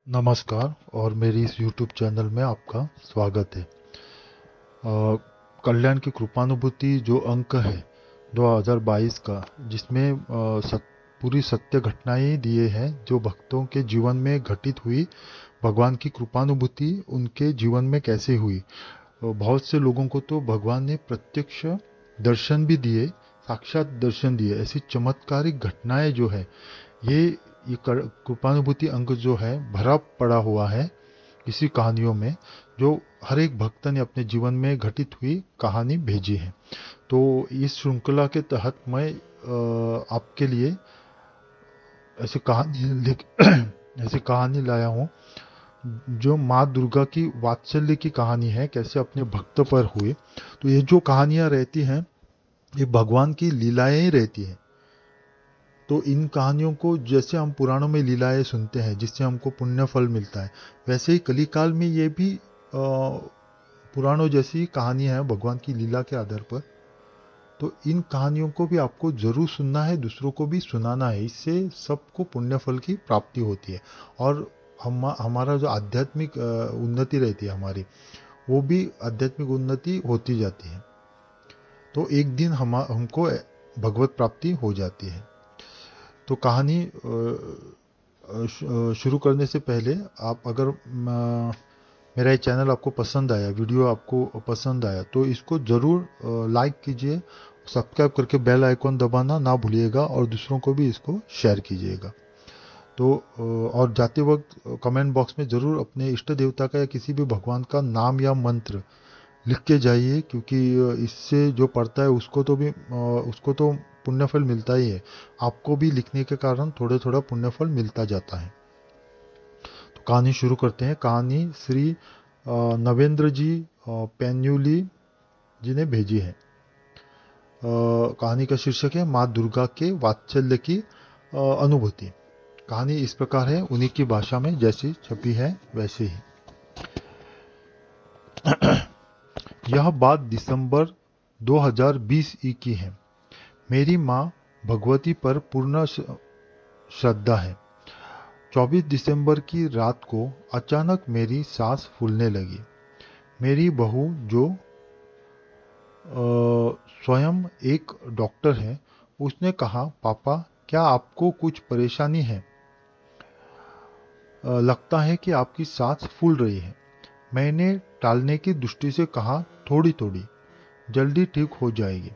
नमस्कार और मेरी इस YouTube चैनल में आपका स्वागत है। कल्याण की कृपानुभूति जो अंक है 2022 का, जिसमें पूरी सत्य भगवान दिए हैं जो भक्तों के जीवन में घटित हुई। भगवान की कृपानुभूति उनके जीवन में कैसे हुई। बहुत से लोगों को तो भगवान ने प्रत्यक्ष दर्शन भी दिए, साक्षात दर्शन दिए। ऐसी चमत्कारिक घटनाएं जो है, ये कृपानुभूति अंक जो है भरा पड़ा हुआ है इसी कहानियों में, जो हर एक भक्त ने अपने जीवन में घटित हुई कहानी भेजी है। तो इस श्रृंखला के तहत मैं आपके लिए ऐसी ऐसी कहानी लाया हूँ जो माँ दुर्गा की वात्सल्य की कहानी है, कैसे अपने भक्त पर हुए। तो ये जो कहानियाँ रहती हैं, ये भगवान की लीलाएं ही रहती हैं। तो इन कहानियों को जैसे हम पुराणों में लीलाएं सुनते हैं जिससे हमको पुण्य फल मिलता है, वैसे ही कलिकाल में ये भी पुराणों जैसी कहानी है भगवान की लीला के आधार पर। तो इन कहानियों को भी आपको जरूर सुनना है, दूसरों को भी सुनाना है। इससे सबको पुण्य फल की प्राप्ति होती है और हमारा जो आध्यात्मिक उन्नति रहती है हमारी, वो भी आध्यात्मिक उन्नति होती जाती है। तो एक दिन हमको भगवत प्राप्ति हो जाती है। तो कहानी शुरू करने से पहले, आप अगर मेरा ये चैनल आपको पसंद आया, वीडियो आपको पसंद आया, तो इसको ज़रूर लाइक कीजिए, सब्सक्राइब करके बेल आइकॉन दबाना ना भूलिएगा और दूसरों को भी इसको शेयर कीजिएगा। तो और जाते वक्त कमेंट बॉक्स में ज़रूर अपने इष्ट देवता का या किसी भी भगवान का नाम या मंत्र लिख के जाइए, क्योंकि इससे जो पढ़ता है उसको तो पुण्यफल मिलता ही है। आपको भी लिखने के कारण थोड़ा थोड़ा पुण्यफल मिलता जाता है। तो कहानी शुरू करते हैं। कहानी श्री नवेंद्र जी पेन्यूली जी ने भेजी है। कहानी का शीर्षक है माँ दुर्गा के वात्सल्य की अनुभूति। कहानी इस प्रकार है, उन्हीं की भाषा में जैसी छपी है वैसे ही। यह बात दिसंबर 2020 ई की है। मेरी माँ भगवती पर पूर्ण श्रद्धा है। 24 दिसंबर की रात को अचानक मेरी सांस फूलने लगी। मेरी बहू जो स्वयं एक डॉक्टर है, उसने कहा, पापा क्या आपको कुछ परेशानी है? लगता है कि आपकी सांस फूल रही है। मैंने टालने की दृष्टि से कहा, थोड़ी थोड़ी, जल्दी ठीक हो जाएगी।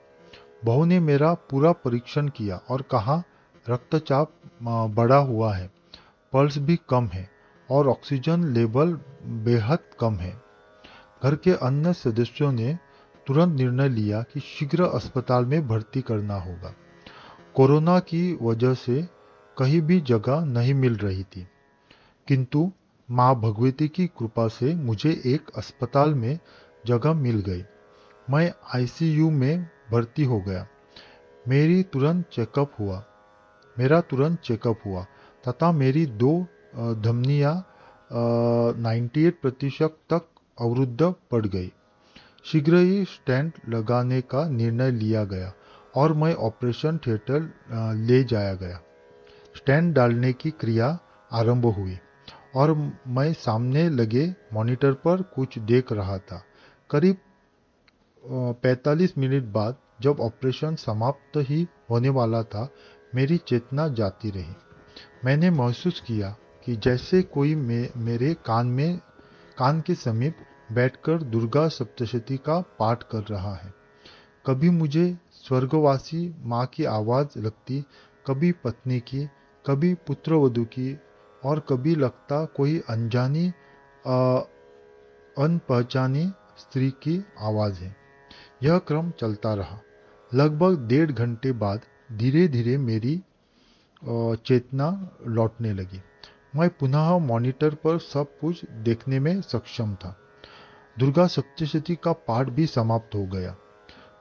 बहू ने मेरा पूरा परीक्षण किया और कहा, रक्तचाप बढ़ा हुआ है, पल्स भी कम है और ऑक्सीजन लेवल बेहद कम है। घर के अन्य सदस्यों ने तुरंत निर्णय लिया कि शीघ्र अस्पताल में भर्ती करना होगा। कोरोना की वजह से कहीं भी जगह नहीं मिल रही थी, किंतु माँ भगवती की कृपा से मुझे एक अस्पताल में जगह मिल गई। मैं आईसीयू में भर्ती हो गया। मेरा तुरंत चेकअप हुआ तथा मेरी दो धमनियां 98% तक अवरुद्ध पड़ गई। शीघ्र ही स्टेंट लगाने का निर्णय लिया गया और मैं ऑपरेशन थिएटर ले जाया गया। स्टेंट डालने की क्रिया आरंभ हुई और मैं सामने लगे मॉनिटर पर कुछ देख रहा था। करीब 45 मिनट बाद, जब ऑपरेशन समाप्त ही होने वाला था, मेरी चेतना जाती रही। मैंने महसूस किया कि जैसे कोई मेरे कान के समीप बैठकर दुर्गा सप्तशती का पाठ कर रहा है। कभी मुझे स्वर्गवासी माँ की आवाज़ लगती, कभी पत्नी की, कभी पुत्रवधू की, और कभी लगता कोई अनपहचानी स्त्री की आवाज़ है। यह क्रम चलता रहा। लगभग 1.5 घंटे बाद धीरे धीरे मेरी चेतना लौटने लगी। मैं पुनः मॉनिटर पर सब कुछ देखने में सक्षम था। दुर्गा सप्तशती का पाठ भी समाप्त हो गया।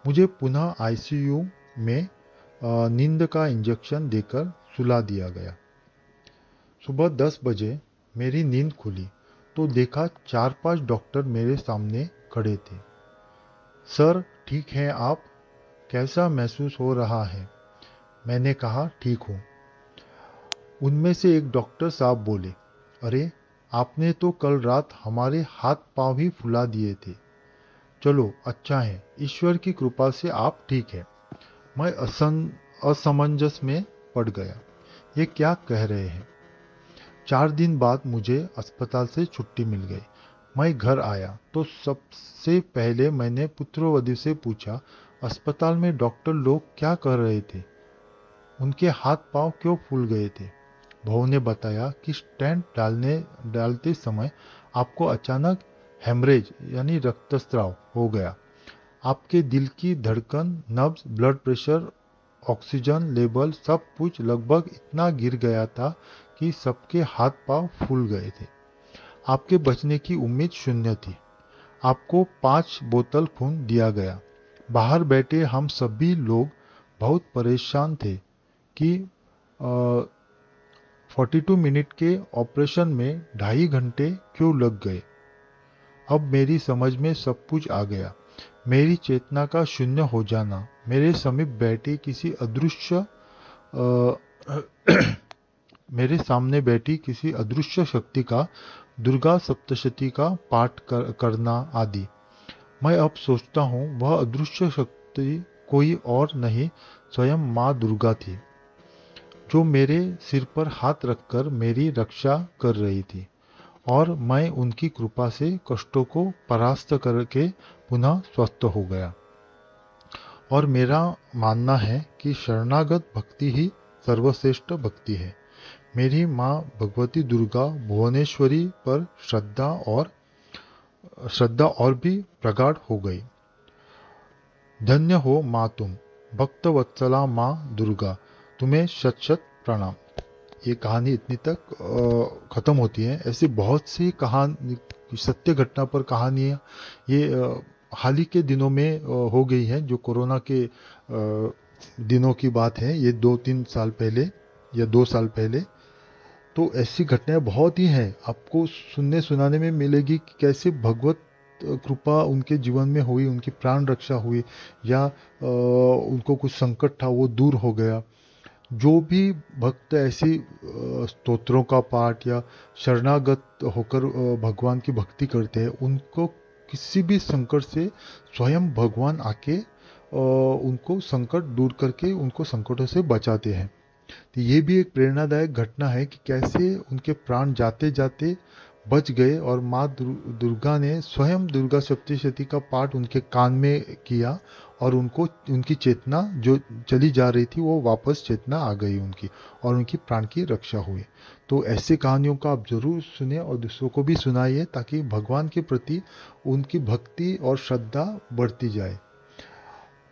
मुझे पुनः आईसीयू में नींद का इंजेक्शन देकर सुला दिया गया। सुबह 10 बजे मेरी नींद खुली तो देखा 4-5 डॉक्टर मेरे सामने खड़े थे। सर, ठीक हैं आप? कैसा महसूस हो रहा है? मैंने कहा, ठीक हूँ। उनमें से एक डॉक्टर साहब बोले, अरे आपने तो कल रात हमारे हाथ पांव ही फुला दिए थे। चलो अच्छा है, ईश्वर की कृपा से आप ठीक है। मैं असमंजस में पड़ गया। ये क्या कह रहे हैं? 4 दिन बाद मुझे अस्पताल से छुट्टी मिल गई। मैं घर आया तो सबसे पहले मैंने पुत्रवधू से पूछा, अस्पताल में डॉक्टर लोग क्या कर रहे थे? उनके हाथ पांव क्यों फूल गए थे? बहू ने बताया कि स्टेंट डालते समय आपको अचानक हेमरेज यानी रक्तस्राव हो गया। आपके दिल की धड़कन, नब्ज, ब्लड प्रेशर, ऑक्सीजन लेवल सब कुछ लगभग इतना गिर गया था कि सबके हाथ पांव फूल गए थे। आपके बचने की उम्मीद शून्य थी। आपको 5 बोतल खून दिया गया। बाहर बैठे हम सभी लोग बहुत परेशान थे कि 42 मिनट के ऑपरेशन में 2.5 घंटे क्यों लग गए। अब मेरी समझ में सब कुछ आ गया। मेरी चेतना का शून्य हो जाना, मेरे समीप बैठे किसी अदृश्य मेरे सामने बैठी किसी अदृश्य शक्ति का दुर्गा सप्तशती का पाठ करना आदि। मैं अब सोचता हूँ वह अदृश्य शक्ति कोई और नहीं, स्वयं माँ दुर्गा थी, जो मेरे सिर पर हाथ रखकर मेरी रक्षा कर रही थी, और मैं उनकी कृपा से कष्टों को परास्त करके पुनः स्वस्थ हो गया। और मेरा मानना है कि शरणागत भक्ति ही सर्वश्रेष्ठ भक्ति है। मेरी माँ भगवती दुर्गा भुवनेश्वरी पर श्रद्धा और भी प्रगाढ़ हो गई। धन्य हो माँ तुम, भक्त वत्सला माँ दुर्गा, तुम्हें शत शत प्रणाम। ये कहानी इतनी तक ख़त्म होती है। ऐसी बहुत सी कहानी, सत्य घटना पर कहानियाँ ये हाल ही के दिनों में हो गई हैं। जो कोरोना के दिनों की बात है, ये 2-3 साल पहले या 2 साल पहले। तो ऐसी घटनाएं बहुत ही हैं, आपको सुनने सुनाने में मिलेगी कि कैसे भगवत कृपा उनके जीवन में हुई, उनकी प्राण रक्षा हुई, या उनको कुछ संकट था वो दूर हो गया। जो भी भक्त ऐसी स्तोत्रों का पाठ या शरणागत होकर भगवान की भक्ति करते हैं, उनको किसी भी संकट से स्वयं भगवान आके उनको संकट दूर करके उनको संकटों से बचाते हैं। तो ये भी एक प्रेरणादायक घटना है कि कैसे उनके प्राण जाते जाते बच गए, और माँ दुर्गा ने स्वयं दुर्गा सप्तशती का पाठ उनके कान में किया, और उनको उनकी चेतना जो चली जा रही थी वो वापस चेतना आ गई उनकी, और उनकी प्राण की रक्षा हुई। तो ऐसी कहानियों का आप जरूर सुनिए और दूसरों को भी सुनाइए, ताकि भगवान के प्रति उनकी भक्ति और श्रद्धा बढ़ती जाए,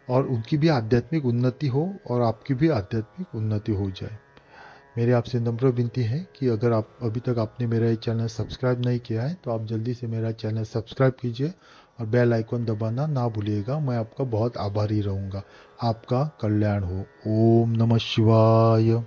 और उनकी भी आध्यात्मिक उन्नति हो और आपकी भी आध्यात्मिक उन्नति हो जाए। मेरी आपसे नम्र विनती है कि अगर आप अभी तक आपने मेरा ये चैनल सब्सक्राइब नहीं किया है तो आप जल्दी से मेरा चैनल सब्सक्राइब कीजिए और बेल आइकन दबाना ना भूलिएगा। मैं आपका बहुत आभारी रहूँगा। आपका कल्याण हो। ओम नमः शिवाय।